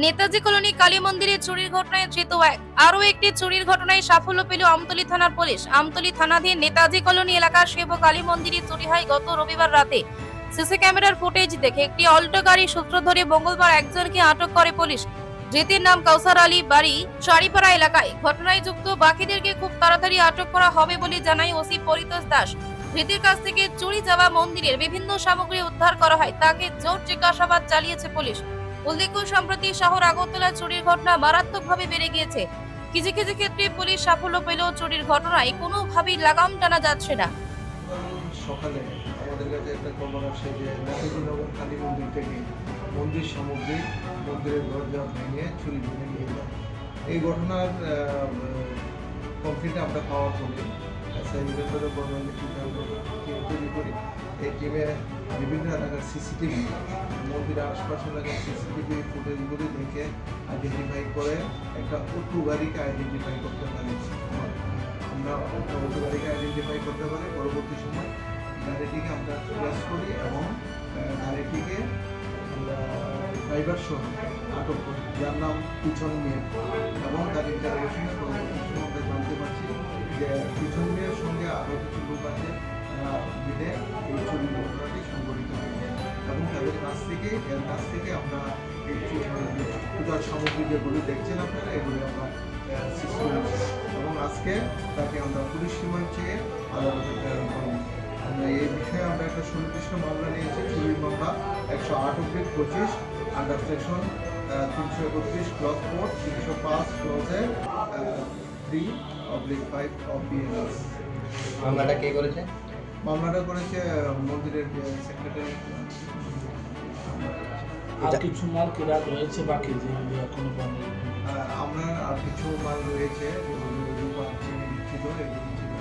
Netaji colony Kali মন্দিরে চুরির ঘটনায় ধৃত এক। আরও একটি চুরির ঘটনায় সাফল্য পেল আমতলী থানার পুলিশ। আমতলী থানাধীন নেতাজি কলোনি এলাকার শিব কালী মন্দিরে চুরি হয় গত রবিবার রাতে। সিসি ক্যামেরার ফুটেজ দেখে একটি অল্টো গাড়ি সূত্র ধরে মঙ্গলবার একজনকে আটক করে পুলিশ। ধৃতের নাম কাউসার আলী, বাড়ি চারিপাড়া এলাকায়। ঘটনায় যুক্ত বাকিদেরকে খুব তাড়াতাড়ি আটক করা হবে বলে জানায় ওসি পরিতোষ দাস। ধৃতের কাছ থেকে চুরি যাওয়া মন্দিরের বিভিন্ন সামগ্রী উদ্ধার করা হয়। তাকে জোর জিজ্ঞাসাবাদ চালিয়েছে পুলিশ। উল্লেখ্য, সম্প্রতি শহর আগরতলা চুরির ঘটনা মারাত্মকভাবে বেড়ে গিয়েছে। কিছু কিছু ক্ষেত্রে পুলিশ সাফল্য পেলেও চুরির ঘটনায় কোনোভাবেই লাগাম টানা যাচ্ছে না। সকালে আমাদের কাছে একটা খবর আসে যে নেতাজিনগর কালী মন্দির থেকে মন্দির সামগ্রী মন্দিরের দরজা ভেঙে চুরি করে নিয়ে যায়। এই ঘটনার কমপ্লিট আমরা পাওয়ার পরে টিম তৈরি করি। এই টিমে বিভিন্ন এলাকার সিসিটিভি, মন্দিরের আশপাশ এলাকার সিসিটিভি ফুটেজগুলি দেখে আইডেন্টিফাই করে একটা অটো গাড়িকে আইডেন্টিফাই করতে পারি। আমরা অটো গাড়িকে আইডেন্টিফাই করতে পারি। পরবর্তী সময় গাড়িটিকে আমরা ট্রেস করি এবং গাড়িটিকে আমরা ড্রাইভার সহ আটক করি, যার নাম পিছন মিয়া। এবং তার ইন্টারোগেশন পরবর্তী সময় আমরা জানতে পারছি যে পিছন মিয়ার সঙ্গে আরও কিছু লোক আছে, তারা মিলে এই চুরি ঘটনাটি সংঘটিত হয়েছে। এবং তাদের কাছ থেকে আমরা এই পূজার সামগ্রী যেগুলি দেখছেন আপনারা, এগুলি আমরা সিজ করেছি এবং আজকে তাকে আমরা পুলিশ রিমান্ড চেয়ে আদালতে প্রেরণ করব। আমরা এই বিষয়ে আমরা একটা সুনির্দিষ্ট মামলা নিয়েছি, চুরির মামলা 128/25 আন্ডার সেকশন 331 ক্লজ 4 305 ক্লজে 3/5 অফ বিএনএস। মামলাটা কে করেছে? মামলাটা করেছে মন্দিরের সেক্রেটারি। আর কিছু মাল কেনা রয়েছে বাকি যেগুলো এখনো বন্ধ। আমরা আর কিছু মাল রয়েছে যেগুলো রূপা চিনি ছিল, এগুলো ছিল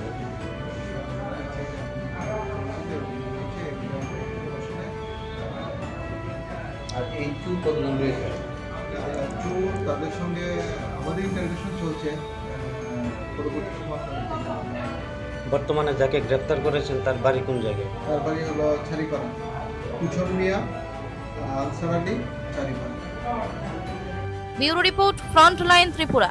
আর এই চুর কতজন রয়েছে? চোর তাদের সঙ্গে আমাদের ইন্টারভিউশন চলছে। পরবর্তী সময় বর্তমানে যাকে গ্রেপ্তার করেছেন তার বাড়ি কোন জায়গায়? তার বাড়ি হলো চারিপাড়া, পিছন মিয়া, Ansar Ali, Charipara. Bureau report, frontline Tripura.